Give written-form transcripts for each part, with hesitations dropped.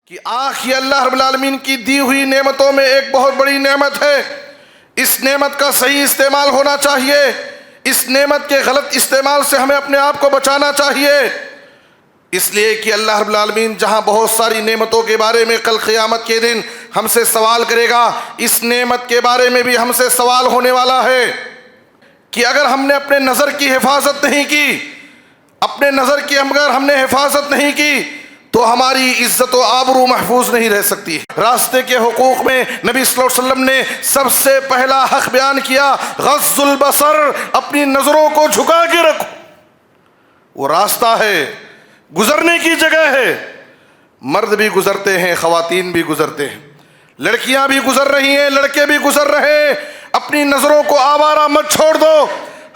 کہ آنکھ یہ اللہ رب العالمین کی دی ہوئی نعمتوں میں ایک بہت بڑی نعمت ہے۔ اس نعمت کا صحیح استعمال ہونا چاہیے۔ اس نعمت کے غلط استعمال سے ہمیں اپنے آپ کو بچانا چاہیے، اس لیے کہ اللہ رب العالمین جہاں بہت ساری نعمتوں کے بارے میں کل قیامت کے دن ہم سے سوال کرے گا، اس نعمت کے بارے میں بھی ہم سے سوال ہونے والا ہے کہ اگر ہم نے اپنے نظر کی حفاظت نہیں کی، اپنے نظر کی اگر ہم نے حفاظت نہیں کی تو ہماری عزت و آبرو محفوظ نہیں رہ سکتی۔ راستے کے حقوق میں نبی صلی اللہ علیہ وسلم نے سب سے پہلا حق بیان کیا، غض البصر، اپنی نظروں کو جھکا کے رکھو۔ وہ راستہ ہے، گزرنے کی جگہ ہے۔ مرد بھی گزرتے ہیں، خواتین بھی گزرتے ہیں، لڑکیاں بھی گزر رہی ہیں، لڑکے بھی گزر رہے ہیں۔ اپنی نظروں کو آوارہ مت چھوڑ دو،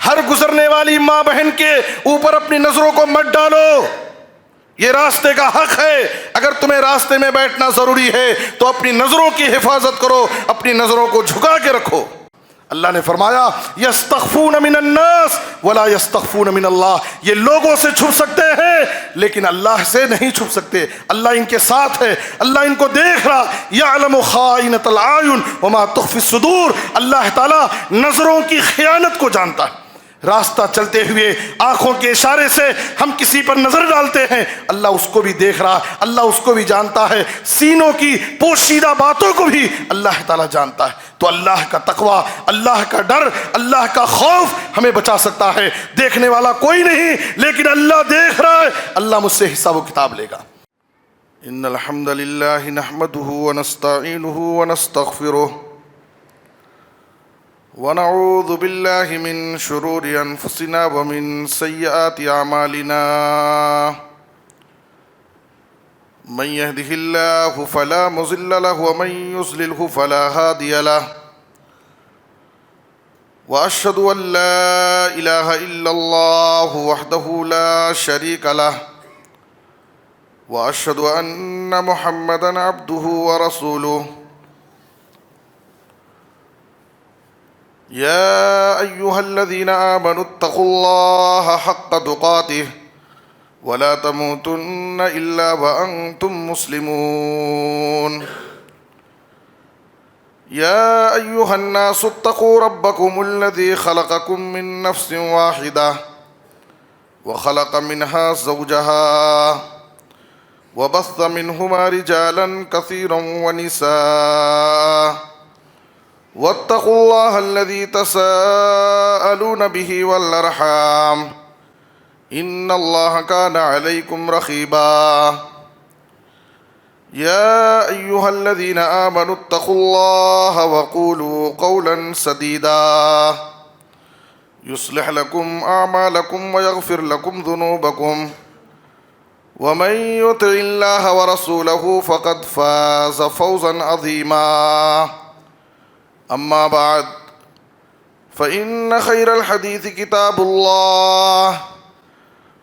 ہر گزرنے والی ماں بہن کے اوپر اپنی نظروں کو مت ڈالو۔ یہ راستے کا حق ہے۔ اگر تمہیں راستے میں بیٹھنا ضروری ہے تو اپنی نظروں کی حفاظت کرو، اپنی نظروں کو جھکا کے رکھو۔ اللہ نے فرمایا یستخفون من الناس ولا یستخفون من اللہ، یہ لوگوں سے چھپ سکتے ہیں لیکن اللہ سے نہیں چھپ سکتے۔ اللہ ان کے ساتھ ہے، اللہ ان کو دیکھ رہا۔ یعلم خائنۃ الاعین وما تخفی الصدور، اللہ تعالیٰ نظروں کی خیانت کو جانتا ہے۔ راستہ چلتے ہوئے آنکھوں کے اشارے سے ہم کسی پر نظر ڈالتے ہیں، اللہ اس کو بھی دیکھ رہا، اللہ اس کو بھی جانتا ہے۔ سینوں کی پوشیدہ باتوں کو بھی اللہ تعالیٰ جانتا ہے۔ تو اللہ کا تقوی، اللہ کا ڈر، اللہ کا خوف ہمیں بچا سکتا ہے۔ دیکھنے والا کوئی نہیں لیکن اللہ دیکھ رہا ہے، اللہ مجھ سے حساب و کتاب لے گا۔ ان الحمد للہ نحمده ونستعینه ونستغفره ونعوذ باللہ من شرور انفسنا ومن سیئات اعمالنا، من يهده الله فلا مضل له ومن يضلله فلا هادي له، واشهد ان لا اله الا الله وحده لا شريك له، واشهد ان محمدا عبده ورسوله۔ يا أيها الذين آمنوا اتقوا الله حق تقاته ولا تموتن إلا وأنتم مسلمون۔ يا أيها الناس اتقوا ربكم الذي خلقكم من نفس واحدة وخلق منها زوجها وبث منهما رجالا كثيرا ونساء، واتقوا الله الذي تساءلون به والأرحام إن الله كان عليكم رقيبا۔ يا أيها الذين آمنوا اتقوا الله وقولوا قولا سديدا يصلح لكم أعمالكم ويغفر لكم ذنوبكم، ومن يطع الله ورسوله فقد فاز فوزا عظيما۔ أما بعد فإن خير الحديث كتاب الله،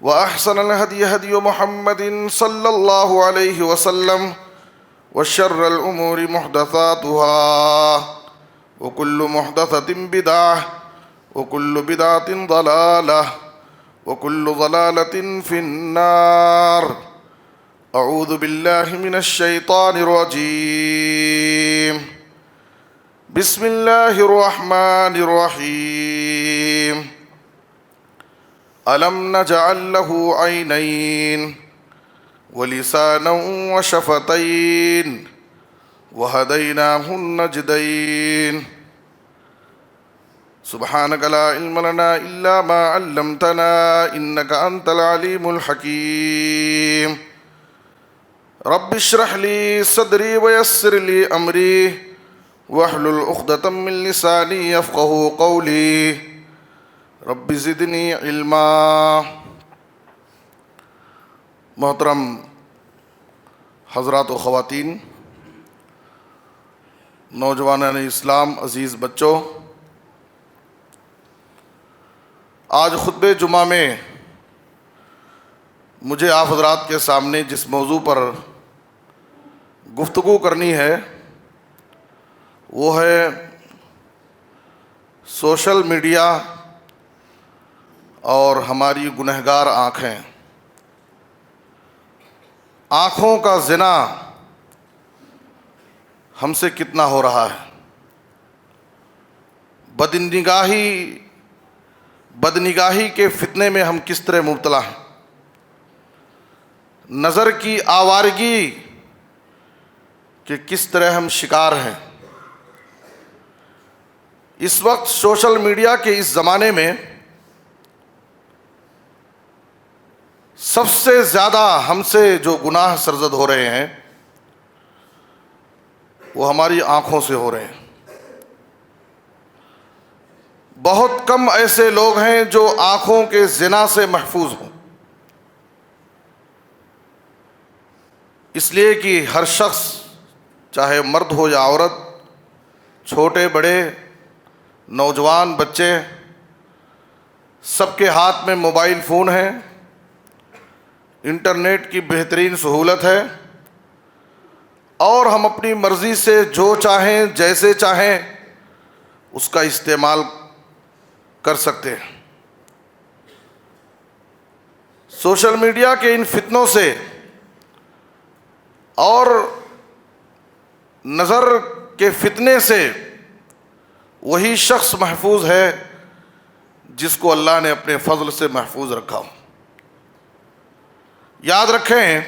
وأحسن الهدي هدي محمد صلى الله عليه وسلم، وشر الأمور محدثاتها، وكل محدثة بدعة، وكل بدعة ضلالة، وكل ضلالة في النار۔ أعوذ بالله من الشيطان الرجيم۔ بسم اللہ الرحمن الرحیم۔ ألم نجعل له عینین ولسانا وشفتین وهدیناہ النجدین۔ سبحانک لا علم لنا الا ما علمتنا انک انت العلیم الحکیم۔ رب اشرح لی صدری ویسر لی امری واحلل عقدۃ من لسانی یفقہوا قولی، رب زدنی علما۔ محترم حضرات و خواتین، نوجوانان اسلام، عزیز بچوں، آج خطبہ جمعہ میں مجھے آپ حضرات کے سامنے جس موضوع پر گفتگو کرنی ہے وہ ہے سوشل میڈیا اور ہماری گنہگار آنکھیں۔ آنکھوں کا زنا ہم سے کتنا ہو رہا ہے. بدنگاہی کے فتنے میں ہم کس طرح مبتلا ہیں. نظر کی آوارگی کے کس طرح ہم شکار ہیں. اس وقت سوشل میڈیا کے اس زمانے میں سب سے زیادہ ہم سے جو گناہ سرزد ہو رہے ہیں وہ ہماری آنکھوں سے ہو رہے ہیں. بہت کم ایسے لوگ ہیں جو آنکھوں کے زنا سے محفوظ ہوں. اس لیے کہ ہر شخص چاہے مرد ہو یا عورت، چھوٹے بڑے، نوجوان بچے، سب کے ہاتھ میں موبائل فون ہے. انٹرنیٹ کی بہترین سہولت ہے اور ہم اپنی مرضی سے جو چاہیں جیسے چاہیں اس کا استعمال کر سکتے ہیں. سوشل میڈیا کے ان فتنوں سے اور نظر کے فتنے سے وہی شخص محفوظ ہے جس کو اللہ نے اپنے فضل سے محفوظ رکھا ہو. یاد رکھیں،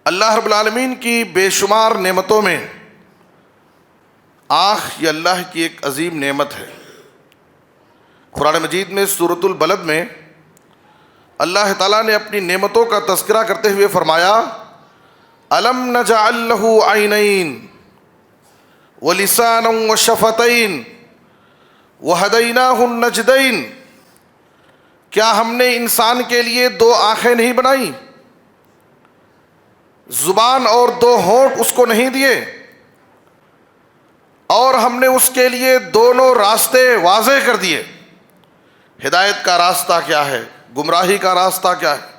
اللہ رب العالمین کی بے شمار نعمتوں میں آنکھ یہ اللہ کی ایک عظیم نعمت ہے. قرآن مجید میں سورۃ البلد میں اللہ تعالیٰ نے اپنی نعمتوں کا تذکرہ کرتے ہوئے فرمایا الم نجعل لہ عینین ولسانا وشفتین وہدیناہ النجدین. کیا ہم نے انسان کے لیے 2 آنکھیں نہیں بنائیں، زبان اور 2 ہونٹ اس کو نہیں دیے، اور ہم نے اس کے لیے دونوں راستے واضح کر دیے. ہدایت کا راستہ کیا ہے، گمراہی کا راستہ کیا ہے،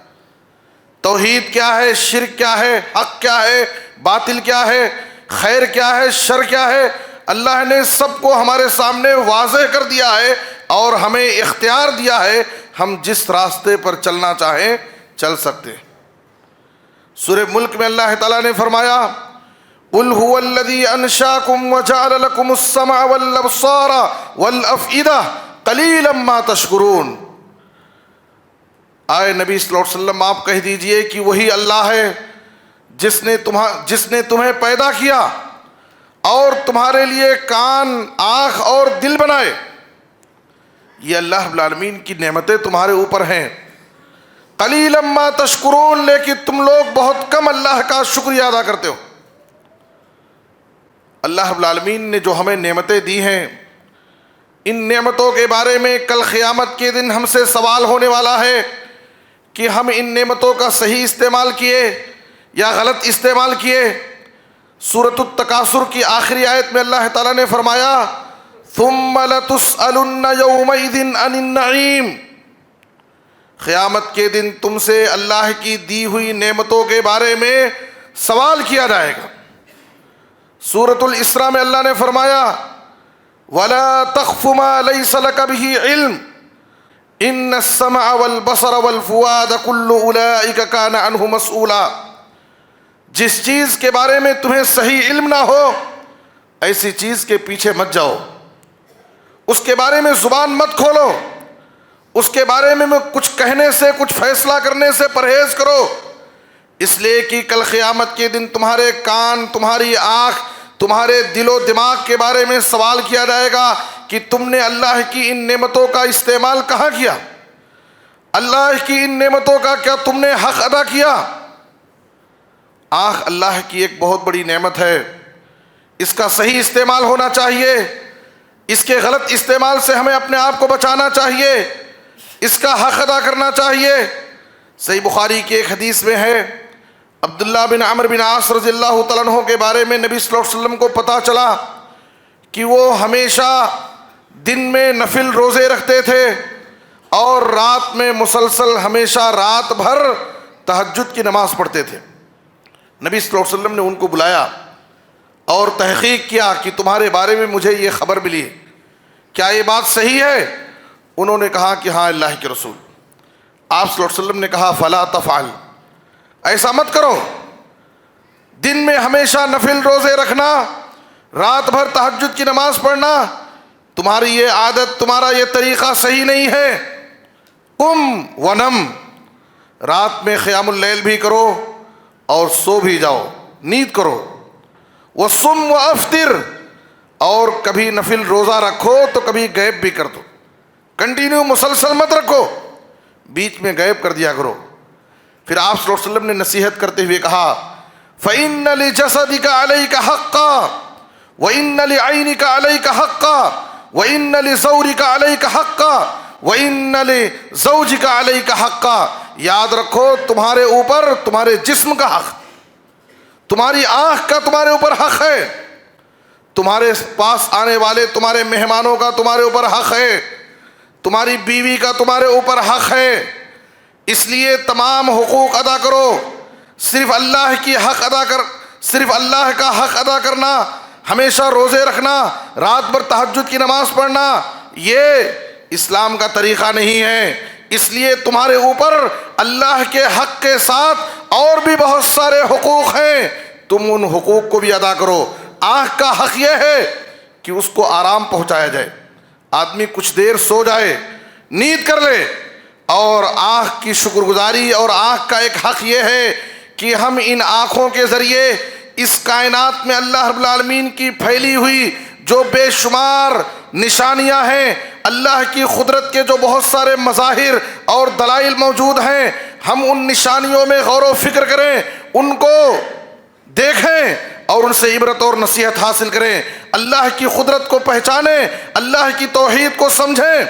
توحید کیا ہے، شرک کیا ہے، حق کیا ہے، باطل کیا ہے، خیر کیا ہے، شر کیا ہے. اللہ نے سب کو ہمارے سامنے واضح کر دیا ہے اور ہمیں اختیار دیا ہے، ہم جس راستے پر چلنا چاہیں چل سکتے ہیں. سورہ ملک میں اللہ تعالیٰ نے فرمایا قُلْ هُوَ الَّذِي أَنشَاكُمْ وَجَعَلَ لَكُمُ السَّمْعَ وَالْأَبْصَارَ وَالْأَفْئِدَةَ قَلِيلًا مَا تَشْكُرُونَ. آئے نبی صلی اللہ علیہ وسلم آپ کہہ دیجئے کہ وہی اللہ ہے جس نے تمہیں پیدا کیا اور تمہارے لیے کان، آنکھ اور دل بنائے. یہ اللہ رب العالمین کی نعمتیں تمہارے اوپر ہیں. قلیلا ما تشکرون، لیکن تم لوگ بہت کم اللہ کا شکریہ ادا کرتے ہو. اللہ رب العالمین نے جو ہمیں نعمتیں دی ہیں، ان نعمتوں کے بارے میں کل قیامت کے دن ہم سے سوال ہونے والا ہے کہ ہم ان نعمتوں کا صحیح استعمال کیے یا غلط استعمال کیے. سورۃ التکاثر کی آخری آیت میں اللہ تعالیٰ نے فرمایا ثم لتسألن یومئذ عن النعیم. قیامت کے دن تم سے اللہ کی دی ہوئی نعمتوں کے بارے میں سوال کیا جائے گا. سورۃ الاسراء میں اللہ نے فرمایا وَلَا تَخْفُ مَا لَيْسَ لَكَ بِهِ عِلْمٌ إِنَّ السَّمْعَ وَالْبَصَرَ وَالْفُؤَادَ كُلُّ أُولَئِكَ كَانَ عَنْهُ مسؤولا. جس چیز کے بارے میں تمہیں صحیح علم نہ ہو ایسی چیز کے پیچھے مت جاؤ، اس کے بارے میں زبان مت کھولو، اس کے بارے میں کچھ کہنے سے، کچھ فیصلہ کرنے سے پرہیز کرو. اس لیے کہ کل قیامت کے دن تمہارے کان، تمہاری آنکھ، تمہارے دل و دماغ کے بارے میں سوال کیا جائے گا کہ تم نے اللہ کی ان نعمتوں کا استعمال کہاں کیا، اللہ کی ان نعمتوں کا کیا تم نے حق ادا کیا. آنکھ اللہ کی ایک بہت بڑی نعمت ہے، اس کا صحیح استعمال ہونا چاہیے. اس کے غلط استعمال سے ہمیں اپنے آپ کو بچانا چاہیے، اس کا حق ادا کرنا چاہیے. صحیح بخاری کی ایک حدیث میں ہے عبداللہ بن عمرو بن عاص رضی اللہ تعالیٰ عنہ کے بارے میں نبی صلی اللہ علیہ وسلم کو پتہ چلا کہ وہ ہمیشہ دن میں نفل روزے رکھتے تھے اور رات میں مسلسل ہمیشہ رات بھر تہجد کی نماز پڑھتے تھے. نبی صلی اللہ علیہ وسلم نے ان کو بلایا اور تحقیق کیا کہ تمہارے بارے میں مجھے یہ خبر ملی ہے، کیا یہ بات صحیح ہے؟ انہوں نے کہا کہ ہاں اللہ کے رسول. آپ صلی اللہ علیہ وسلم نے کہا فلا تفعل، ایسا مت کرو. دن میں ہمیشہ نفل روزے رکھنا، رات بھر تہجد کی نماز پڑھنا، تمہاری یہ عادت، تمہارا یہ طریقہ صحیح نہیں ہے۔ قم ونم، رات میں قیام اللیل بھی کرو اور سو بھی جاؤ، نیند کرو۔ وصم وافطر، اور کبھی نفل روزہ رکھو تو کبھی غیب بھی کر دو، کنٹینیو مسلسل مت رکھو، بیچ میں غیب کر دیا کرو۔ پھر آپ صلی اللہ علیہ وسلم نے نصیحت کرتے ہوئے کہا فَإِنَّ لِجَسَدِكَ عَلَيْكَ حَقًّا وَإِنَّ لِعَيْنِكَ عَلَيْكَ حَقًّا وَإِنَّ لِزَوْرِكَ عَلَيْكَ حَقًّا وَإِنَّ لِزَوْجِكَ عَلَيْكَ حَقًّا۔ یاد رکھو تمہارے اوپر تمہارے جسم کا حق، تمہاری آنکھ کا تمہارے اوپر حق ہے، تمہارے پاس آنے والے تمہارے مہمانوں کا تمہارے اوپر حق ہے، تمہاری بیوی کا تمہارے اوپر حق ہے۔ اس لیے تمام حقوق ادا کرو۔ صرف اللہ کا حق ادا کرنا، ہمیشہ روزے رکھنا، رات بھر تہجد کی نماز پڑھنا، یہ اسلام کا طریقہ نہیں ہے۔ اس لیے تمہارے اوپر اللہ کے حق کے ساتھ اور بھی بہت سارے حقوق ہیں، تم ان حقوق کو بھی ادا کرو۔ آنکھ کا حق یہ ہے کہ اس کو آرام پہنچایا جائے، آدمی کچھ دیر سو جائے، نیند کر لے، اور آنکھ کی شکر گزاری، اور آنکھ کا ایک حق یہ ہے کہ ہم ان آنکھوں کے ذریعے اس کائنات میں اللہ رب العالمین کی پھیلی ہوئی جو بے شمار نشانیاں ہیں، اللہ کی قدرت کے جو بہت سارے مظاہر اور دلائل موجود ہیں، ہم ان نشانیوں میں غور و فکر کریں، ان کو دیکھیں اور ان سے عبرت اور نصیحت حاصل کریں، اللہ کی قدرت کو پہچانیں، اللہ کی توحید کو سمجھیں۔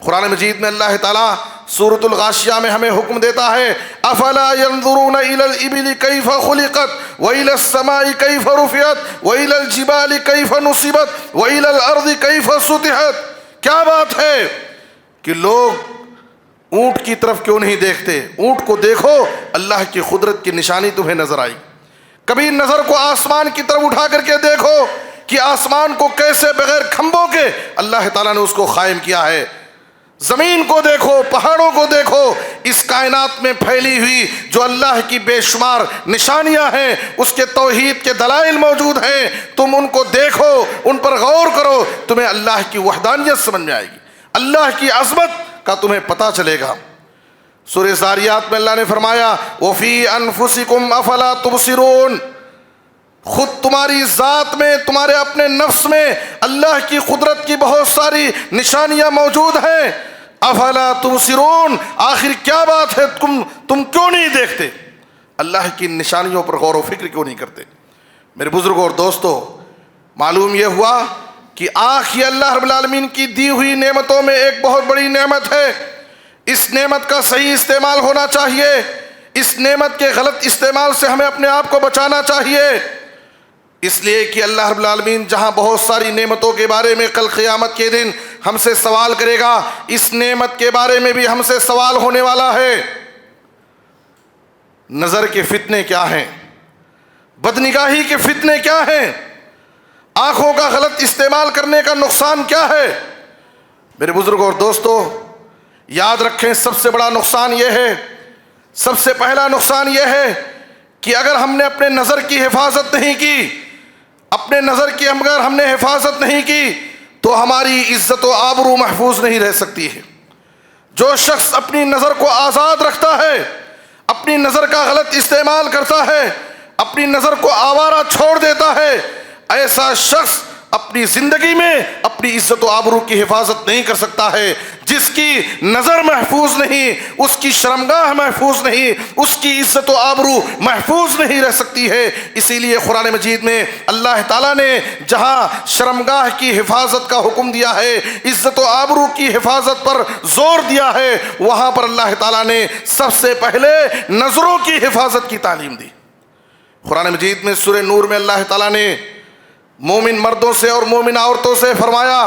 قرآن مجید میں اللہ تعالیٰ سورۃ الغاشیہ میں ہمیں حکم دیتا ہے افلا ينظرون الى الابل كيف خلقت والى السماء كيف رفعت والى الجبال كيف نصبت والى الارض كيف سطحت۔ کیا بات ہے کہ لوگ اونٹ کی طرف کیوں نہیں دیکھتے؟ اونٹ کو دیکھو، اللہ کی قدرت کی نشانی تمہیں نظر آئی۔ کبھی نظر کو آسمان کی طرف اٹھا کر کے دیکھو کہ آسمان کو کیسے بغیر کھمبوں کے اللہ تعالیٰ نے اس کو قائم کیا ہے۔ زمین کو دیکھو، پہاڑوں کو دیکھو، اس کائنات میں پھیلی ہوئی جو اللہ کی بے شمار نشانیاں ہیں، اس کے توحید کے دلائل موجود ہیں، تم ان کو دیکھو، ان پر غور کرو، تمہیں اللہ کی وحدانیت سمجھ میں آئے گی، اللہ کی عظمت کا تمہیں پتہ چلے گا۔ سورہ زاریات میں اللہ نے فرمایا وَفِي أَنفُسِكُمْ أَفَلَا تُبْصِرُونَ، خود تمہاری ذات میں، تمہارے اپنے نفس میں اللہ کی قدرت کی بہت ساری نشانیاں موجود ہیں۔ افلا تبصرون، آخر کیا بات ہے، تم کیوں نہیں دیکھتے؟ اللہ کی نشانیوں پر غور و فکر کیوں نہیں کرتے؟ میرے بزرگوں اور دوستو، معلوم یہ ہوا کہ آنکھ یہ اللہ رب العالمین کی دی ہوئی نعمتوں میں ایک بہت بڑی نعمت ہے۔ اس نعمت کا صحیح استعمال ہونا چاہیے، اس نعمت کے غلط استعمال سے ہمیں اپنے آپ کو بچانا چاہیے، اس لیے کہ اللہ رب العالمین جہاں بہت ساری نعمتوں کے بارے میں کل قیامت کے دن ہم سے سوال کرے گا، اس نعمت کے بارے میں بھی ہم سے سوال ہونے والا ہے۔ نظر کے فتنے کیا ہیں؟ بدنگاہی کے فتنے کیا ہیں؟ آنکھوں کا غلط استعمال کرنے کا نقصان کیا ہے؟ میرے بزرگوں اور دوستو، یاد رکھیں سب سے بڑا نقصان یہ ہے، سب سے پہلا نقصان یہ ہے کہ اگر ہم نے اپنے نظر کی حفاظت نہیں کی، اپنے نظر کی اگر ہم نے حفاظت نہیں کی تو ہماری عزت و آبرو محفوظ نہیں رہ سکتی ہے۔ جو شخص اپنی نظر کو آزاد رکھتا ہے، اپنی نظر کا غلط استعمال کرتا ہے، اپنی نظر کو آوارہ چھوڑ دیتا ہے، ایسا شخص اپنی زندگی میں اپنی عزت و آبرو کی حفاظت نہیں کر سکتا ہے۔ جس کی نظر محفوظ نہیں، اس کی شرمگاہ محفوظ نہیں، اس کی عزت و آبرو محفوظ نہیں رہ سکتی ہے۔ اسی لیے قرآن مجید میں اللہ تعالیٰ نے جہاں شرمگاہ کی حفاظت کا حکم دیا ہے، عزت و آبرو کی حفاظت پر زور دیا ہے، وہاں پر اللہ تعالیٰ نے سب سے پہلے نظروں کی حفاظت کی تعلیم دی۔ قرآن مجید میں سورہ نور میں اللہ تعالیٰ نے مومن مردوں سے اور مومن عورتوں سے فرمایا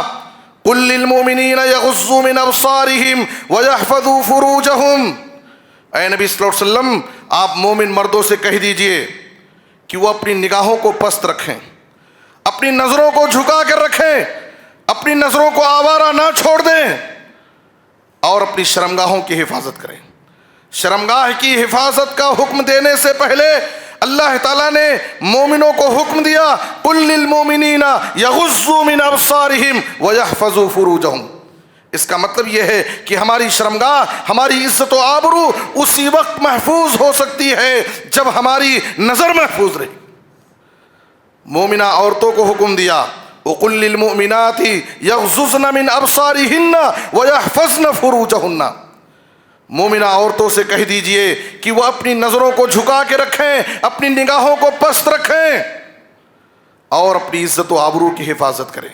قُلْ لِلْمُؤْمِنِينَ يَغُضُّوا مِنْ أَبْصَارِهِمْ وَيَحْفَظُوا فُرُوجَهُمْ، اے نبی صلی اللہ علیہ وسلم آپ مومن مردوں سے کہہ دیجئے کہ وہ اپنی نگاہوں کو پست رکھیں، اپنی نظروں کو جھکا کر رکھیں، اپنی نظروں کو آوارہ نہ چھوڑ دیں، اور اپنی شرمگاہوں کی حفاظت کریں۔ شرمگاہ کی حفاظت کا حکم دینے سے پہلے اللہ تعالیٰ نے مومنوں کو حکم دیا قل للمؤمنین یغضوا من ابصارہم ویحفظوا فروجہم۔ اس کا مطلب یہ ہے کہ ہماری شرمگاہ، ہماری عزت و آبرو اسی وقت محفوظ ہو سکتی ہے جب ہماری نظر محفوظ رہے۔ مومنہ عورتوں کو حکم دیا وقل للمؤمنات یغضضن من ابصارہن ویحفظن فروجہن، مومنہ عورتوں سے کہہ دیجئے کہ وہ اپنی نظروں کو جھکا کے رکھیں، اپنی نگاہوں کو پست رکھیں اور اپنی عزت و آبرو کی حفاظت کریں۔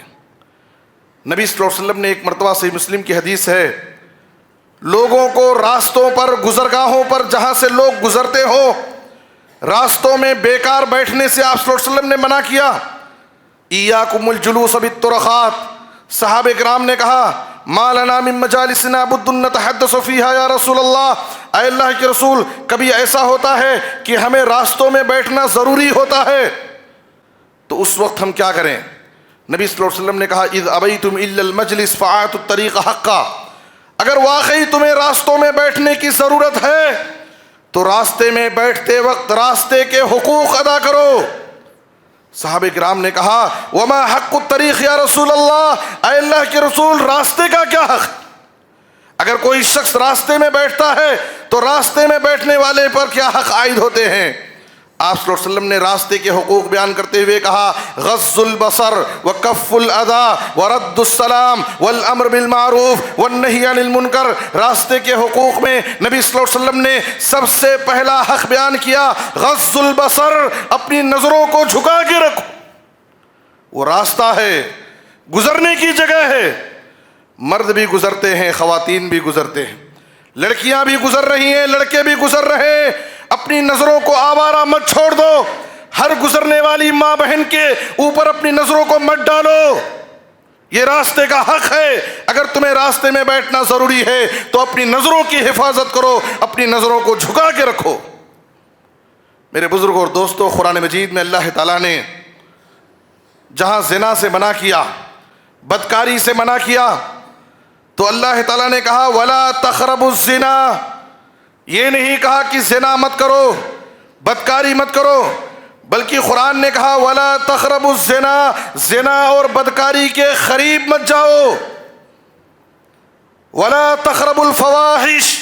نبی صلی اللہ علیہ وسلم نے ایک مرتبہ صحیح مسلم کی حدیث ہے، لوگوں کو راستوں پر، گزرگاہوں پر جہاں سے لوگ گزرتے ہو، راستوں میں بیکار بیٹھنے سے آپ صلی اللہ علیہ وسلم نے منع کیا۔ ایاکم الجلوس بالطرقات، صحابہ کرام نے کہا ما لنا من مجالسنا بد نتحدث فیہا یا رسول اللہ، اے اللہ کے رسول کبھی ایسا ہوتا ہے کہ ہمیں راستوں میں بیٹھنا ضروری ہوتا ہے، تو اس وقت ہم کیا کریں؟ نبی صلی اللہ علیہ وسلم نے کہا اذ ابیتم الا المجلس فآتوا الطریق حقا، اگر واقعی تمہیں راستوں میں بیٹھنے کی ضرورت ہے تو راستے میں بیٹھتے وقت راستے کے حقوق ادا کرو۔ صحابہ کرام نے کہا وما حق الطریق یا رسول اللہ، اے اللہ کے رسول راستے کا کیا حق؟ اگر کوئی شخص راستے میں بیٹھتا ہے تو راستے میں بیٹھنے والے پر کیا حق عائد ہوتے ہیں؟ آپ صلی اللہ علیہ وسلم نے راستے کے حقوق بیان کرتے ہوئے کہا غض البصر وکف الاذی ورد السلام والامر بالمعروف والنہی عن المنکر۔ راستے کے حقوق میں نبی صلی اللہ علیہ وسلم نے سب سے پہلا حق بیان کیا غض البصر، اپنی نظروں کو جھکا کے رکھو۔ وہ راستہ ہے، گزرنے کی جگہ ہے، مرد بھی گزرتے ہیں، خواتین بھی گزرتے ہیں، لڑکیاں بھی گزر رہی ہیں، لڑکے بھی گزر رہے ہیں، اپنی نظروں کو آوارہ مت چھوڑ دو، ہر گزرنے والی ماں بہن کے اوپر اپنی نظروں کو مت ڈالو، یہ راستے کا حق ہے۔ اگر تمہیں راستے میں بیٹھنا ضروری ہے تو اپنی نظروں کی حفاظت کرو، اپنی نظروں کو جھکا کے رکھو۔ میرے بزرگوں اور دوستوں، قرآن مجید میں اللہ تعالیٰ نے جہاں زنا سے منع کیا، بدکاری سے منع کیا، تو اللہ تعالیٰ نے کہا وَلَا تَقْرَبُوا الزِّنَا، یہ نہیں کہا کہ زنا مت کرو، بدکاری مت کرو، بلکہ قرآن نے کہا وَلَا تَقْرَبُوا الزِّنَا، زنا اور بدکاری کے قریب مت جاؤ، وَلَا تَقْرَبُوا الْفَوَاحِشِ،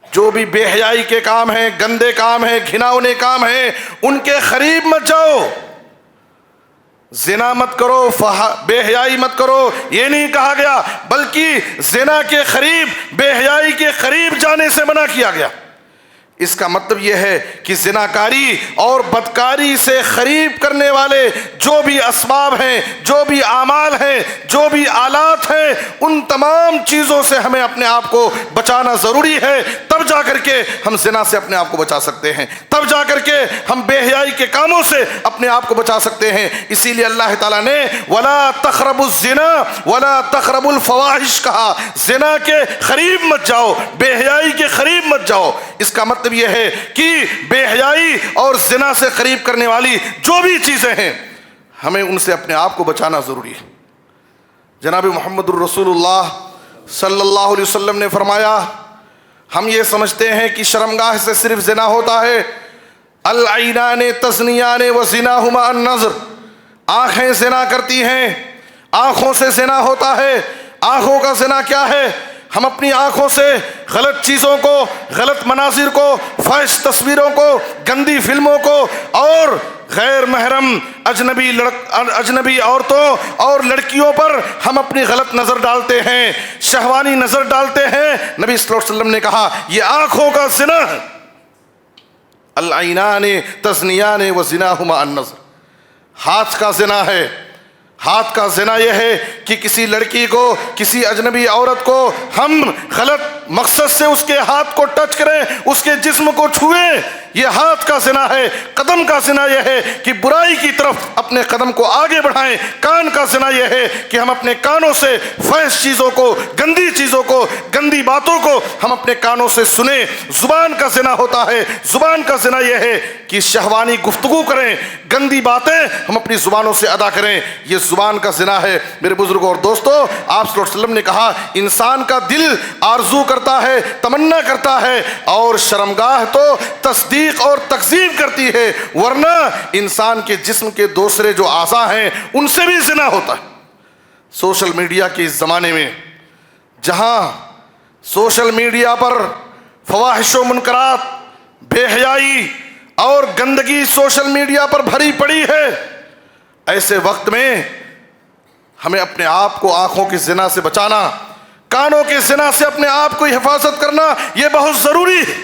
جو بھی بے حیائی کے کام ہیں، گندے کام ہیں، گھناؤنے کام ہیں، ان کے قریب مت جاؤ، زنا مت کرو، بے حیائی مت کرو، یہ نہیں کہا گیا، بلکہ زنا کے قریب، بے حیائی کے قریب جانے سے منع کیا گیا۔ اس کا مطلب یہ ہے کہ زناکاری اور بدکاری سے قریب کرنے والے جو بھی اسباب ہیں، جو بھی اعمال ہیں، جو بھی آلات ہیں، ان تمام چیزوں سے ہمیں اپنے آپ کو بچانا ضروری ہے، تب جا کر کے ہم زنا سے اپنے آپ کو بچا سکتے ہیں، تب جا کر کے ہم بے حیائی کے کاموں سے اپنے آپ کو بچا سکتے ہیں۔ اسی لیے اللہ تعالیٰ نے وَلَا تَقْرَبُوا الزِّنَا وَلَا تَقْرَبُوا الْفَوَاحِشَ کہا، زنا کے قریب مت جاؤ، بے حیائی کے قریب مت جاؤ۔ اس کا مطلب یہ ہے کہ بے حیائی اور زنا سے قریب کرنے والی جو بھی چیزیں ہیں ہمیں ان سے اپنے آپ کو بچانا ضروری ہے۔ جناب محمد الرسول اللہ صلی اللہ علیہ وسلم نے فرمایا، ہم یہ سمجھتے ہیں کہ شرمگاہ سے صرف زنا ہوتا ہے، العینان تزنیان وزناہما النظر، آنکھیں زنا کرتی ہیں، آنکھوں سے زنا ہوتا ہے۔ آنکھوں کا زنا کیا ہے؟ ہم اپنی آنکھوں سے غلط چیزوں کو، غلط مناظر کو، فحش تصویروں کو، گندی فلموں کو اور غیر محرم اجنبی عورتوں اور لڑکیوں پر ہم اپنی غلط نظر ڈالتے ہیں، شہوانی نظر ڈالتے ہیں۔ نبی صلی اللہ علیہ وسلم نے کہا یہ آنکھوں کا زنا ہے، العینان تزنیان وزناہما النظر۔ ہاتھ کا زنا ہے، ہاتھ کا زنا یہ ہے کہ کسی لڑکی کو، کسی اجنبی عورت کو ہم غلط مقصد سے اس کے ہاتھ کو ٹچ کریں، اس کے جسم کو چھوئیں، یہ ہاتھ کا زنا ہے۔ قدم کا زنا یہ ہے کہ برائی کی طرف اپنے قدم کو آگے بڑھائیں۔ کان کا زنا یہ ہے کہ ہم اپنے کانوں سے فحش چیزوں کو، گندی چیزوں کو، گندی باتوں کو ہم اپنے کانوں سے سنیں۔ زبان کا زنا ہوتا ہے، زبان کا زنا یہ ہے کہ شہوانی گفتگو کریں، گندی باتیں ہم اپنی زبانوں سے ادا کریں، یہ زبان کا زنا ہے۔ میرے بزرگوں اور دوستوں، آپ صلی اللہ علیہ وسلم نے کہا انسان کا دل آرزو کرتا ہے، تمنا کرتا ہے، اور شرمگاہ تو تصدیق تصدیق اور تکذیب کرتی ہے، ورنہ انسان کے جسم کے دوسرے جو اعضاء ہیں ان سے بھی زنا ہوتا ہے۔ سوشل میڈیا کے اس زمانے میں جہاں سوشل میڈیا پر فواحش و منکرات، بے حیائی اور گندگی سوشل میڈیا پر بھری پڑی ہے، ایسے وقت میں ہمیں اپنے آپ کو آنکھوں کے زنا سے بچانا، کانوں کے زنا سے اپنے آپ کو حفاظت کرنا یہ بہت ضروری ہے۔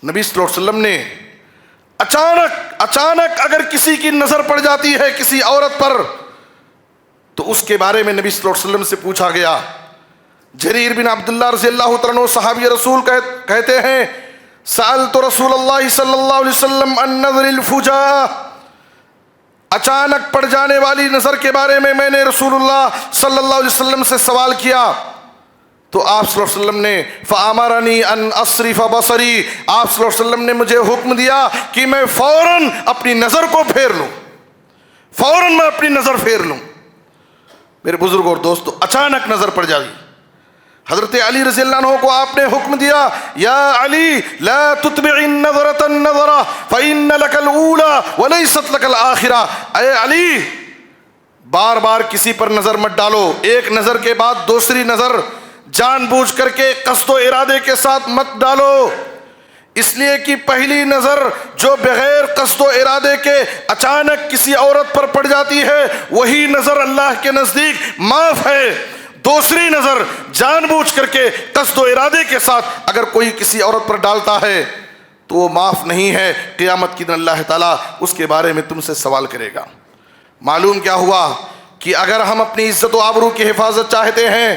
نبی صلی اللہ علیہ وسلم نے اچانک اگر کسی کی نظر پڑ جاتی ہے کسی عورت پر تو اس کے بارے میں نبی صلی اللہ علیہ وسلم سے پوچھا گیا۔ جریر بن عبداللہ رضی اللہ تعالیٰ عنہ صحابی رسول کہتے ہیں سألت رسول اللہ صلی اللہ علیہ وسلم عن نظر الفجاء، اچانک پڑ جانے والی نظر کے بارے میں نے رسول اللہ صلی اللہ علیہ وسلم سے سوال کیا تو آپ صلی اللہ علیہ وسلم نے فَأَمَرَنِي أَنْ أَصْرِفَ بَصَرِي، آپ صلی اللہ علیہ وسلم نے مجھے حکم دیا کہ میں فوراً اپنی نظر کو پھیر لوں، فوراً میں اپنی نظر پھیر لوں۔ میرے بزرگ اور دوستو، اچانک نظر پڑ جائی، حضرت علی رضی اللہ عنہ کو آپ نے حکم دیا یا علی لا تتبع النظرة النظرة فإن لك الأولى وليست لك الآخرة، اے علی بار بار کسی پر نظر مت ڈالو، ایک نظر کے بعد دوسری نظر جان بوجھ کر کے قصد و ارادے کے ساتھ مت ڈالو، اس لیے کہ پہلی نظر جو بغیر قصد و ارادے کے اچانک کسی عورت پر پڑ جاتی ہے وہی نظر اللہ کے نزدیک معاف ہے، دوسری نظر جان بوجھ کر کے قصد و ارادے کے ساتھ اگر کوئی کسی عورت پر ڈالتا ہے تو وہ معاف نہیں ہے، قیامت کے دن اللہ تعالیٰ اس کے بارے میں تم سے سوال کرے گا۔ معلوم کیا ہوا کہ اگر ہم اپنی عزت و آبرو کی حفاظت چاہتے ہیں،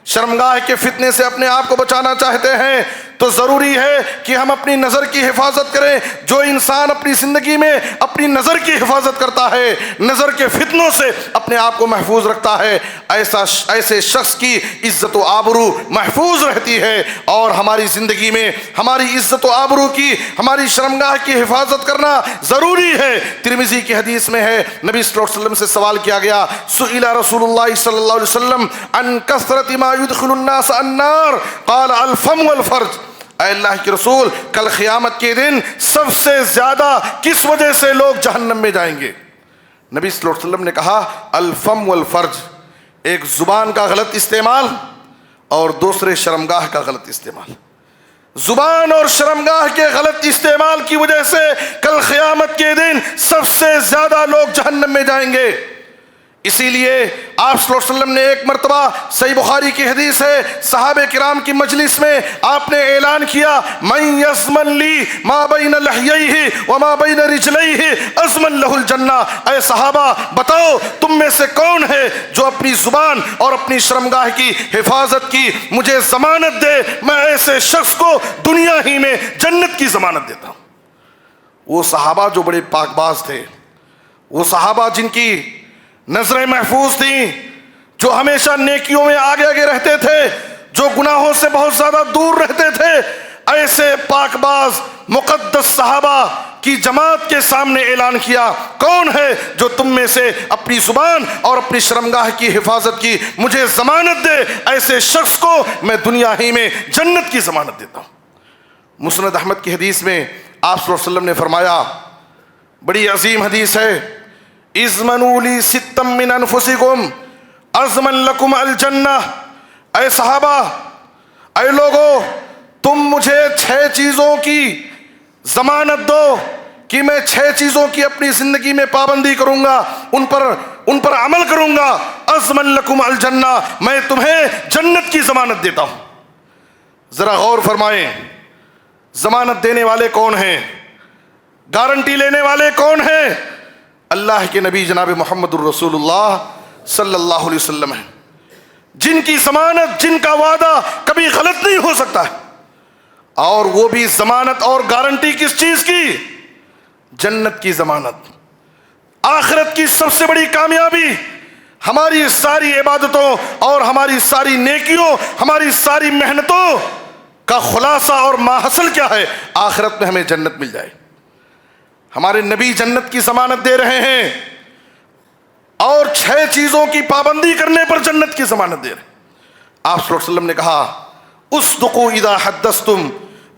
شرمگاہ کے فتنے سے اپنے آپ کو بچانا چاہتے ہیں تو ضروری ہے کہ ہم اپنی نظر کی حفاظت کریں۔ جو انسان اپنی زندگی میں اپنی نظر کی حفاظت کرتا ہے، نظر کے فتنوں سے اپنے آپ کو محفوظ رکھتا ہے، ایسے شخص کی عزت و آبرو محفوظ رہتی ہے، اور ہماری زندگی میں ہماری عزت و آبرو کی، ہماری شرمگاہ کی حفاظت کرنا ضروری ہے۔ ترمذی کی حدیث میں ہے نبی صلی اللہ علیہ وسلم سے سوال کیا گیا سئل رسول اللہ صلی اللہ علیہ وسلم عن کثرت ما يدخل الناس النار قال الفم والفرج، اے اللہ کے رسول کل قیامت کے دن سب سے زیادہ کس وجہ سے لوگ جہنم میں جائیں گے؟ نبی صلی اللہ علیہ وسلم نے کہا الفم والفرج، ایک زبان کا غلط استعمال اور دوسرے شرمگاہ کا غلط استعمال۔ زبان اور شرمگاہ کے غلط استعمال کی وجہ سے کل قیامت کے دن سب سے زیادہ لوگ جہنم میں جائیں گے۔ اسی لیے آپ صلی اللہ علیہ وسلم نے ایک مرتبہ، صحیح بخاری کی حدیث ہے، صحابہ کرام کی مجلس میں آپ نے اعلان کیا من یضمن لی ما بین لحییہ وما بین رجلیہ اضمن لہ الجنہ، اے صحابہ بتاؤ تم میں سے کون ہے جو اپنی زبان اور اپنی شرمگاہ کی حفاظت کی مجھے ضمانت دے، میں ایسے شخص کو دنیا ہی میں جنت کی ضمانت دیتا ہوں۔ وہ صحابہ جو بڑے پاک باز تھے، وہ صحابہ جن کی نظریں محفوظ تھیں، جو ہمیشہ نیکیوں میں آگے آگے رہتے تھے، جو گناہوں سے بہت زیادہ دور رہتے تھے، ایسے پاک باز مقدس صحابہ کی جماعت کے سامنے اعلان کیا کون ہے جو تم میں سے اپنی زبان اور اپنی شرمگاہ کی حفاظت کی مجھے ضمانت دے، ایسے شخص کو میں دنیا ہی میں جنت کی ضمانت دیتا ہوں۔ مسند احمد کی حدیث میں آپ صلی اللہ علیہ وسلم نے فرمایا، بڑی عظیم حدیث ہے، اضمنوا لی ستا من انفسکم اضمن لکم الجنہ، اے صحابہ، اے لوگو، تم مجھے 6 چیزوں کی ضمانت دو کہ میں 6 چیزوں کی اپنی زندگی میں پابندی کروں گا، ان پر عمل کروں گا، اضمن لکم الجنہ، میں تمہیں جنت کی ضمانت دیتا ہوں۔ ذرا غور فرمائیں، ضمانت دینے والے کون ہیں؟ گارنٹی لینے والے کون ہیں؟ اللہ کے نبی جناب محمد الرسول اللہ صلی اللہ علیہ وسلم ہیں، جن کی ضمانت، جن کا وعدہ کبھی غلط نہیں ہو سکتا ہے، اور وہ بھی ضمانت اور گارنٹی کس چیز کی؟ جنت کی ضمانت۔ آخرت کی سب سے بڑی کامیابی ہماری ساری عبادتوں اور ہماری ساری نیکیوں، ہماری ساری محنتوں کا خلاصہ اور ماحصل کیا ہے؟ آخرت میں ہمیں جنت مل جائے۔ ہمارے نبی جنت کی ضمانت دے رہے ہیں، اور 6 چیزوں کی پابندی کرنے پر جنت کی ضمانت دے رہے ہیں۔ آپ صلی اللہ علیہ وسلم نے کہا اصدقوا اذا حدثتم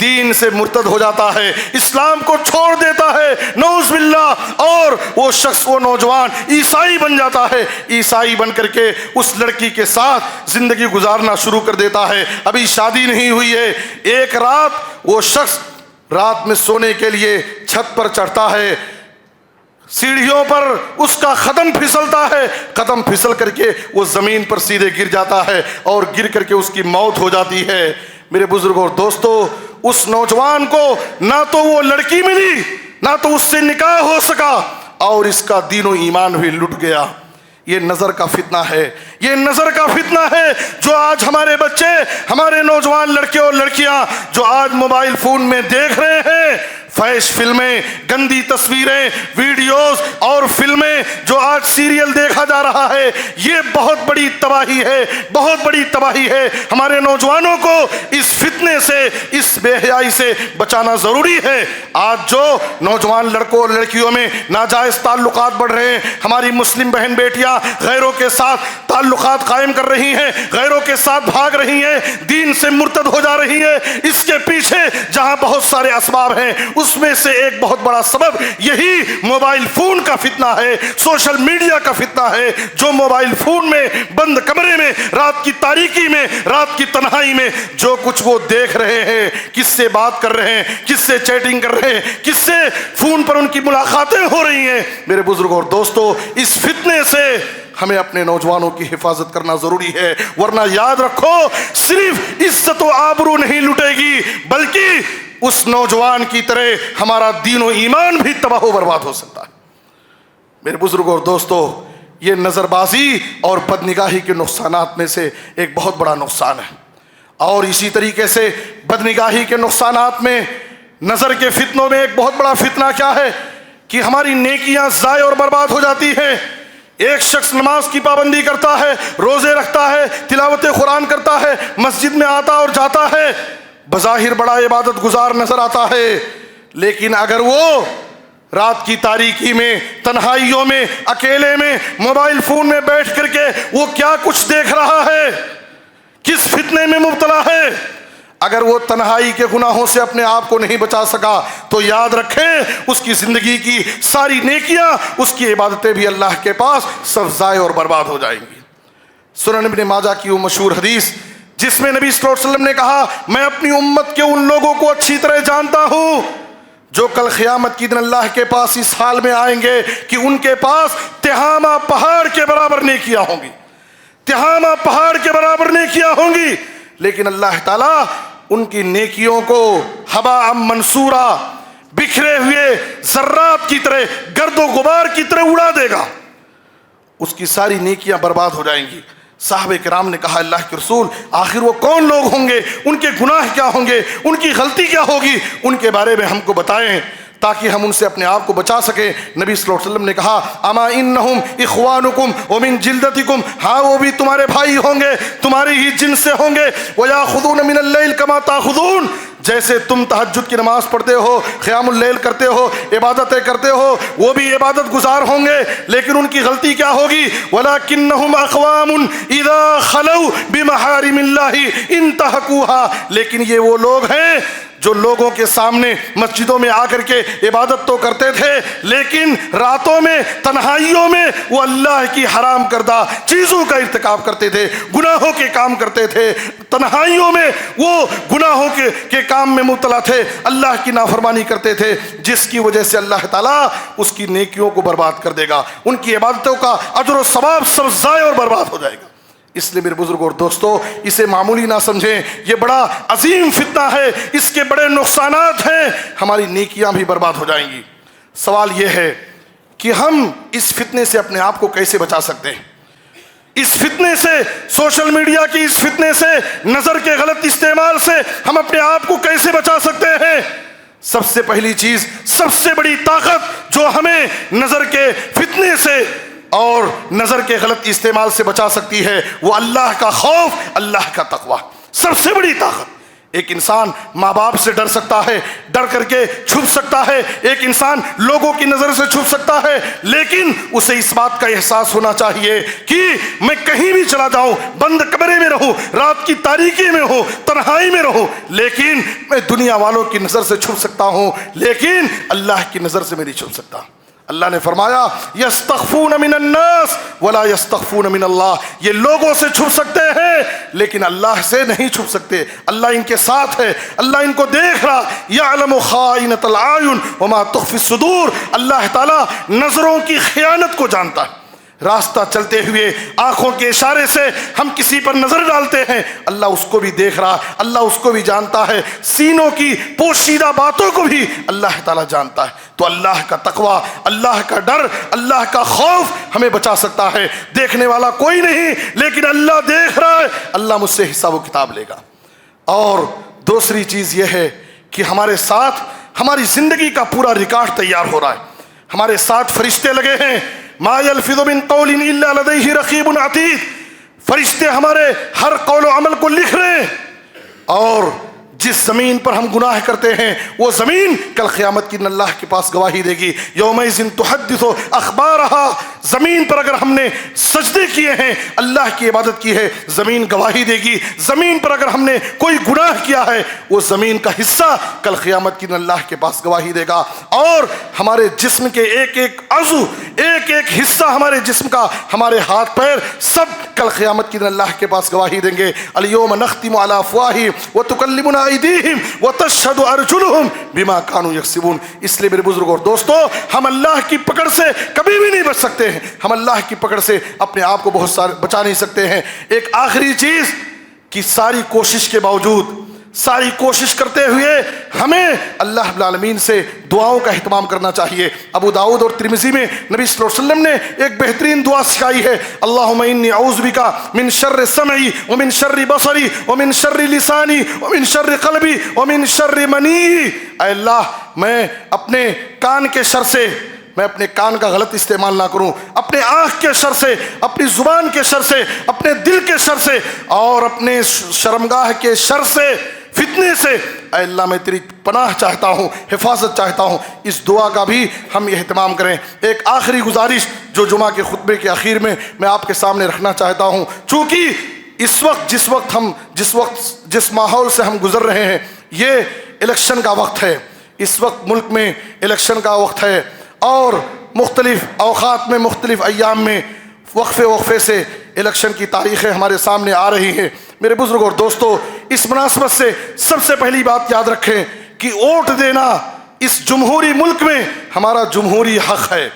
دین سے مرتد ہو جاتا ہے، اسلام کو چھوڑ دیتا ہے، نعوذ باللہ، اور وہ شخص، وہ نوجوان عیسائی بن جاتا ہے، عیسائی بن کر کے اس لڑکی کے ساتھ زندگی گزارنا شروع کر دیتا ہے، ابھی شادی نہیں ہوئی ہے۔ ایک رات وہ شخص رات میں سونے کے لیے چھت پر چڑھتا ہے، سیڑھیوں پر اس کا قدم پھسلتا ہے، قدم پھسل کر کے وہ زمین پر سیدھے گر جاتا ہے اور گر کر کے اس کی موت ہو جاتی ہے۔ میرے بزرگوں اور دوستو، اس نوجوان کو نہ تو وہ لڑکی ملی، نہ تو اس سے نکاح ہو سکا، اور اس کا دین و ایمان بھی لٹ گیا۔ یہ نظر کا فتنہ ہے، یہ نظر کا فتنہ ہے جو آج ہمارے بچے، ہمارے نوجوان لڑکے اور لڑکیاں جو آج موبائل فون میں دیکھ رہے ہیں، فحش فلمیں، گندی تصویریں، ویڈیوز اور فلمیں، جو آج سیریل دیکھا جا رہا ہے، یہ بہت بڑی تباہی ہے، بہت بڑی تباہی ہے۔ ہمارے نوجوانوں کو اس فتنے سے، اس بے حیائی سے بچانا ضروری ہے۔ آج جو نوجوان لڑکوں اور لڑکیوں میں ناجائز تعلقات بڑھ رہے ہیں، ہماری مسلم بہن بیٹیاں غیروں کے ساتھ تعلقات قائم کر رہی ہیں، غیروں کے ساتھ بھاگ رہی ہیں، دین سے مرتد ہو جا رہی ہیں، اس کے پیچھے جہاں بہت سارے اسباب ہیں، اس میں سے ایک بہت بڑا سبب یہی موبائل فون کا فتنہ ہے، سوشل میڈیا کا فتنہ ہے، جو موبائل فون میں بند کمرے میں رات کی تاریکی میں، رات کی تنہائی میں جو کچھ وہ دیکھ رہے ہیں، کس سے بات کر رہے ہیں، کس سے چیٹنگ کر رہے ہیں، کس سے فون پر ان کی ملاقاتیں ہو رہی ہیں۔ میرے بزرگوں اور دوستو، اس فتنے سے ہمیں اپنے نوجوانوں کی حفاظت کرنا ضروری ہے، ورنہ یاد رکھو، صرف عزت و آبرو نہیں لٹے گی، بلکہ اس نوجوان کی طرح ہمارا دین و ایمان بھی تباہ و برباد ہو سکتا ہے۔ میرے بزرگوں اور دوستو، یہ نظر بازی اور بدنگاہی کے نقصانات میں سے ایک بہت بڑا نقصان ہے، اور اسی طریقے سے بدنگاہی کے نقصانات میں، نظر کے فتنوں میں ایک بہت بڑا فتنہ کیا ہے کہ ہماری نیکیاں ضائع اور برباد ہو جاتی ہیں۔ ایک شخص نماز کی پابندی کرتا ہے، روزے رکھتا ہے، تلاوت قرآن کرتا ہے، مسجد میں آتا اور جاتا ہے، بظاہر بڑا عبادت گزار نظر آتا ہے، لیکن اگر وہ رات کی تاریکی میں، تنہائیوں میں، اکیلے میں، موبائل فون میں بیٹھ کر کے وہ کیا کچھ دیکھ رہا ہے، کس فتنے میں مبتلا ہے، اگر وہ تنہائی کے گناہوں سے اپنے آپ کو نہیں بچا سکا تو یاد رکھیں اس کی زندگی کی ساری نیکیاں، اس کی عبادتیں بھی اللہ کے پاس سب ضائع اور برباد ہو جائیں گی۔ سنن ابن ماجہ کی وہ مشہور حدیث جس میں نبی صلی اللہ علیہ وسلم نے کہا، میں اپنی امت کے ان لوگوں کو اچھی طرح جانتا ہوں جو کل قیامت کی دن اللہ کے پاس اس حال میں آئیں گے کہ ان کے پاس تہامہ پہاڑ کے برابر نیکیاں ہوں گی، تہامہ پہاڑ کے برابر نیکیاں ہوں گی، لیکن اللہ تعالیٰ ان کی نیکیوں کو ہباء منصورا، بکھرے ہوئے ذرات کی طرح، گرد و غبار کی طرح اڑا دے گا، اس کی ساری نیکیاں برباد ہو جائیں گی۔ صحابہ کرام نے کہا، اللہ کے رسول، آخر وہ کون لوگ ہوں گے، ان کے گناہ کیا ہوں گے، ان کی غلطی کیا ہوگی، ان کے بارے میں ہم کو بتائیں تاکہ ہم ان سے اپنے آپ کو بچا سکیں۔ نبی صلی اللہ علیہ وسلم نے کہا، اما انہم اخوانکم ومن جلدتکم، ہاں وہ بھی تمہارے بھائی ہوں گے، تمہاری ہی جن سے ہوں گے، ویاخذون من اللیل کما تاخذون، جیسے تم تہجد کی نماز پڑھتے ہو، قیام اللیل کرتے ہو، عبادتیں کرتے ہو، وہ بھی عبادت گزار ہوں گے، لیکن ان کی غلطی کیا ہوگی، وَلَكِنَّهُمْ أَقْوَامٌ إِذَا خَلَوْا بِمَحَارِمِ اللَّهِ انْتَهَكُوهَا، لیکن یہ وہ لوگ ہیں جو لوگوں کے سامنے مسجدوں میں آ کر کے عبادت تو کرتے تھے، لیکن راتوں میں، تنہائیوں میں وہ اللہ کی حرام کردہ چیزوں کا ارتکاب کرتے تھے، گناہوں کے کام کرتے تھے، تنہائیوں میں وہ گناہوں کے کام میں مبتلا تھے، اللہ کی نافرمانی کرتے تھے، جس کی وجہ سے اللہ تعالیٰ اس کی نیکیوں کو برباد کر دے گا، ان کی عبادتوں کا اجر و ثواب سب ضائع اور برباد ہو جائے گا۔ اس لیے میرے بزرگوں اور دوستو، اسے معمولی نہ سمجھیں، یہ بڑا عظیم فتنہ ہے، اس کے بڑے نقصانات ہیں، ہماری نیکیاں بھی برباد ہو جائیں گی۔ سوال یہ ہے کہ ہم اس فتنے سے اپنے آپ کو کیسے بچا سکتے ہیں؟ اس فتنے سے، سوشل میڈیا کی اس فتنے سے، نظر کے غلط استعمال سے ہم اپنے آپ کو کیسے بچا سکتے ہیں؟ سب سے پہلی چیز، سب سے بڑی طاقت جو ہمیں نظر کے فتنے سے اور نظر کے غلط استعمال سے بچا سکتی ہے، وہ اللہ کا خوف، اللہ کا تقوی، سب سے بڑی طاقت۔ ایک انسان ماں باپ سے ڈر سکتا ہے، ڈر کر کے چھپ سکتا ہے، ایک انسان لوگوں کی نظر سے چھپ سکتا ہے، لیکن اسے اس بات کا احساس ہونا چاہیے کہ میں کہیں بھی چلا جاؤں، بند کمرے میں رہوں، رات کی تاریکی میں ہوں، تنہائی میں رہوں، لیکن میں دنیا والوں کی نظر سے چھپ سکتا ہوں، لیکن اللہ کی نظر سے میں نہیں چھپ سکتا۔ اللہ نے فرمایا یستخفون من الناس ولا یستخفون من اللہ، یہ لوگوں سے چھپ سکتے ہیں لیکن اللہ سے نہیں چھپ سکتے، اللہ ان کے ساتھ ہے، اللہ ان کو دیکھ رہا، یعلم خائنۃ الاعین وما تخفی الصدور، اللہ تعالیٰ نظروں کی خیانت کو جانتا ہے۔ راستہ چلتے ہوئے آنکھوں کے اشارے سے ہم کسی پر نظر ڈالتے ہیں، اللہ اس کو بھی دیکھ رہا، اللہ اس کو بھی جانتا ہے، سینوں کی پوشیدہ باتوں کو بھی اللہ تعالیٰ جانتا ہے۔ تو اللہ کا تقوی، اللہ کا ڈر، اللہ کا خوف ہمیں بچا سکتا ہے۔ دیکھنے والا کوئی نہیں لیکن اللہ دیکھ رہا ہے، اللہ مجھ سے حساب و کتاب لے گا۔ اور دوسری چیز یہ ہے کہ ہمارے ساتھ ہماری زندگی کا پورا ریکارڈ تیار ہو رہا ہے، ہمارے ساتھ فرشتے لگے ہیں، ما یلفظ من قول الا لدیہ رقیب عتید، فرشتے ہمارے ہر قول و عمل کو لکھ رہے ہیں۔ اور جس زمین پر ہم گناہ کرتے ہیں وہ زمین کل قیامت کے دن اللہ کے پاس گواہی دے گی، یومئذ تحدث اخبارہا، زمین پر اگر ہم نے سجدے کیے ہیں، اللہ کی عبادت کی ہے، زمین گواہی دے گی، زمین پر اگر ہم نے کوئی گناہ کیا ہے وہ زمین کا حصہ کل قیامت کے دن اللہ کے پاس گواہی دے گا۔ اور ہمارے جسم کے ایک ایک عضو، ایک ایک حصہ ہمارے جسم کا، ہمارے ہاتھ پیر سب کل قیامت کے دن اللہ کے پاس گواہی دیں گے۔ الیوم نختم علی افواہہم وتکلمنا ایدیہم وتشہد ارجلہم بما کانوا یکسبون۔ اس لیے میرے بزرگوں اور دوستو، ہم اللہ کی پکڑ سے کبھی بھی نہیں بچ سکتے ہیں، ہم اللہ کی پکڑ سے اپنے آپ کو بہت سارے بچا نہیں سکتے ہیں۔ ایک آخری چیز کہ ساری کوشش کے باوجود، ساری کوشش کرتے ہوئے ہمیں اللہ رب العالمین سے دعاؤں کا اہتمام کرنا چاہیے۔ ابو داؤد اور ترمذی میں نبی صلی اللہ علیہ وسلم نے ایک بہترین دعا سکھائی ہے، اللہم انی اعوذ بک من شر سمعی ومن شر بصری ومن شر لسانی ومن شر قلبی ومن شر منی۔ اے اللہ، میں اپنے کان کے شر سے، میں اپنے کان کا غلط استعمال نہ کروں، اپنے آنکھ کے شر سے، اپنی زبان کے شر سے، اپنے دل کے شر سے، اور اپنے شرمگاہ کے شر سے، فتنے سے۔ اے اللہ، میں تیری پناہ چاہتا ہوں، حفاظت چاہتا ہوں۔ اس دعا کا بھی ہم اہتمام کریں۔ ایک آخری گزارش جو جمعہ کے خطبے کے اخیر میں آپ کے سامنے رکھنا چاہتا ہوں، چونکہ اس وقت جس ماحول سے ہم گزر رہے ہیں یہ الیکشن کا وقت ہے، اس وقت ملک میں الیکشن کا وقت ہے، اور مختلف اوقات میں، مختلف ایام میں وقفے سے الیکشن کی تاریخیں ہمارے سامنے آ رہی ہیں۔ میرے بزرگوں اور دوستو، اس مناسبت سے سب سے پہلی بات یاد رکھیں کہ ووٹ دینا اس جمہوری ملک میں ہمارا جمہوری حق ہے،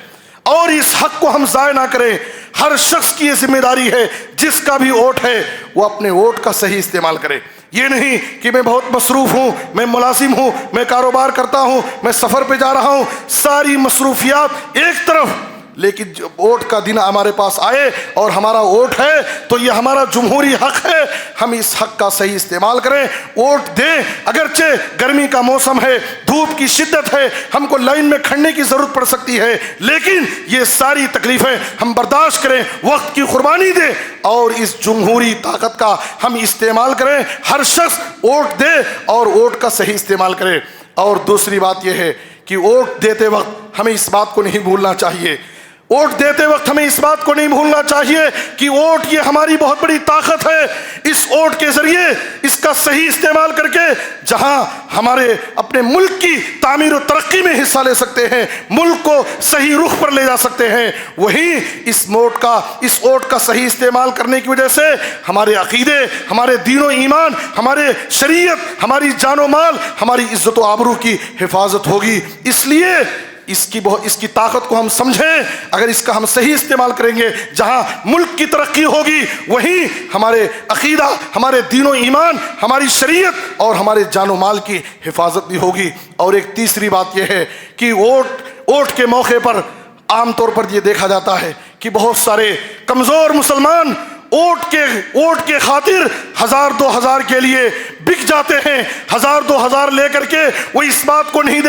اور اس حق کو ہم ضائع نہ کریں۔ ہر شخص کی یہ ذمہ داری ہے، جس کا بھی ووٹ ہے وہ اپنے ووٹ کا صحیح استعمال کرے۔ یہ نہیں کہ میں بہت مصروف ہوں، میں ملازم ہوں، میں کاروبار کرتا ہوں، میں سفر پہ جا رہا ہوں، ساری مصروفیات ایک طرف، لیکن جب ووٹ کا دن ہمارے پاس آئے اور ہمارا ووٹ ہے تو یہ ہمارا جمہوری حق ہے، ہم اس حق کا صحیح استعمال کریں، ووٹ دیں۔ اگرچہ گرمی کا موسم ہے، دھوپ کی شدت ہے، ہم کو لائن میں کھڑنے کی ضرورت پڑ سکتی ہے، لیکن یہ ساری تکلیفیں ہم برداشت کریں، وقت کی قربانی دیں اور اس جمہوری طاقت کا ہم استعمال کریں۔ ہر شخص ووٹ دے اور ووٹ کا صحیح استعمال کرے۔ اور دوسری بات یہ ہے کہ ووٹ دیتے وقت ہمیں اس بات کو نہیں بھولنا چاہیے، ووٹ دیتے وقت ہمیں اس بات کو نہیں بھولنا چاہیے کہ ووٹ یہ ہماری بہت بڑی طاقت ہے۔ اس ووٹ کے ذریعے اس کا صحیح استعمال کر کے جہاں ہمارے اپنے ملک کی تعمیر و ترقی میں حصہ لے سکتے ہیں، ملک کو صحیح رخ پر لے جا سکتے ہیں، وہیں اس ووٹ کا صحیح استعمال کرنے کی وجہ سے ہمارے عقیدے، ہمارے دین و ایمان، ہمارے شریعت، ہماری جان و مال، ہماری عزت و آبرو کی حفاظت ہوگی۔ اس لیے اس کی طاقت کو ہم سمجھیں۔ اگر اس کا ہم صحیح استعمال کریں گے، جہاں ملک کی ترقی ہوگی وہیں ہمارے عقیدہ، ہمارے دین و ایمان، ہماری شریعت اور ہمارے جان و مال کی حفاظت بھی ہوگی۔ اور ایک تیسری بات یہ ہے کہ ووٹ کے موقع پر عام طور پر یہ دیکھا جاتا ہے کہ بہت سارے کمزور مسلمان ووٹ کے خاطر 1000-2000 کے لیے بک جاتے ہیں، 1000-2000 لے کر کے وہ اس بات کو نہیں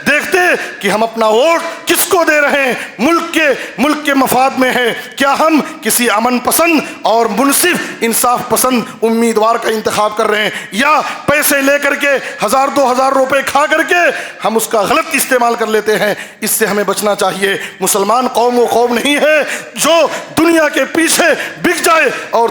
دیکھتے کہ ہم اپنا ووٹ کس کو دے رہے ہیں، ملک کے مفاد میں ہے، کیا ہم کسی امن پسند اور منصف انصاف پسند امیدوار کا انتخاب کر رہے ہیں، یا پیسے لے کر کے 1000-2000 روپے کھا کر کے ہم اس کا غلط استعمال کر لیتے ہیں، اس سے ہمیں بچنا چاہیے۔ مسلمان قوم وہ قوم نہیں ہے جو دنیا کے پیچھے بک جائے اور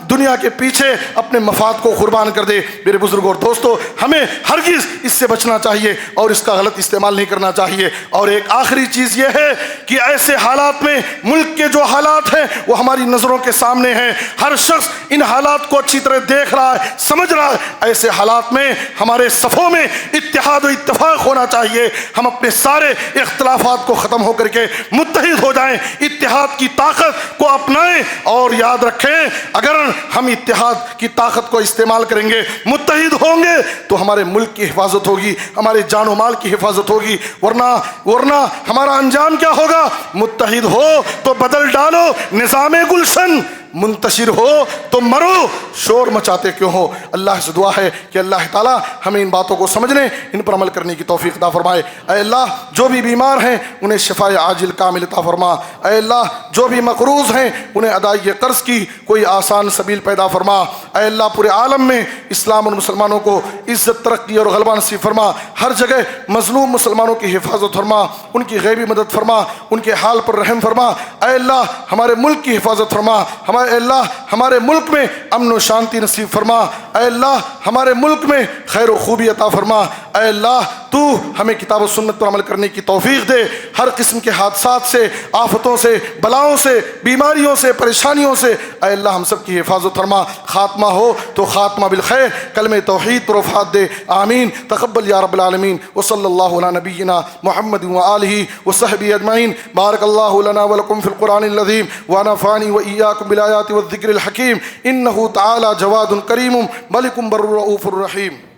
دنیا کے پیچھے اپنے مفاد کو قربان کر دے۔ میرے بزرگوں اور دوستو، ہمیں ہرگز اس سے بچنا چاہیے اور اس کا غلط استعمال نہیں کرنا چاہیے۔ اور ایک آخری چیز یہ ہے کہ ایسے حالات میں ملک کے جو حالات ہیں وہ ہماری نظروں کے سامنے ہیں، ہر شخص ان حالات کو اچھی طرح دیکھ رہا ہے، سمجھ رہا ہے۔ ایسے حالات میں ہمارے صفوں میں اتحاد و اتفاق ہونا چاہیے، ہم اپنے سارے اختلافات کو ختم ہو کر کے متحد ہو جائیں، اتحاد کی طاقت کو اپنائیں اور یاد رکھیں اگر ہم اتحاد کی طاقت کو استعمال کریں گے، متحد ہوں گے تو ہمارے ملک کی حفاظت ہوگی، ہمارے جان و مال کی حفاظت ہوگی، ورنہ ہمارا انجام کیا ہوگا؟ متحد ہو تو بدل ڈالو نظام گلشن، منتشر ہو تو مرو، شور مچاتے کیوں ہو؟ اللہ سے دعا ہے کہ اللہ تعالیٰ ہمیں ان باتوں کو سمجھنے، ان پر عمل کرنے کی توفیق عطا فرمائے۔ اے اللہ جو بھی بیمار ہیں انہیں شفائے عاجل کامل عطا فرما۔ اے اللہ جو بھی مقروض ہیں انہیں ادائیگی قرض کی کوئی آسان سبیل پیدا فرما۔ اے اللہ پورے عالم میں اسلام اور مسلمانوں کو عزت، ترقی اور غلبہ نصیب فرما، ہر جگہ مظلوم مسلمانوں کی حفاظت فرما، ان کی غیبی مدد فرما، ان کے حال پر رحم فرما۔ اے اللہ ہمارے ملک کی حفاظت فرما، اے اللہ ہمارے ملک میں امن و شانتی نصیب فرما۔ اے اللہ ہمارے ملک میں خیر و خوبی عطا فرما۔ اے اللہ تو ہمیں کتاب و سنت پر عمل کرنے کی توفیق دے، ہر قسم کے حادثات سے، آفتوں سے، بلاؤں سے، بیماریوں سے، پریشانیوں سے اے اللہ ہم سب کی حفاظت فرما۔ خاتمہ ہو تو خاتمہ بالخیر، کلمہ توحید پر وفات دے، آمین۔ تقبل یا رب العالمین، وصلی اللہ علی نبینا محمد وآلہ وصحبہ اجمعین۔ بارک اللہ لنا ولکم فی القرآن العظیم ونفعنی وإیاکم بالآیات والذکر الحکیم، انہ تعالی جواد کریم ملک بر رؤوف الرحیم۔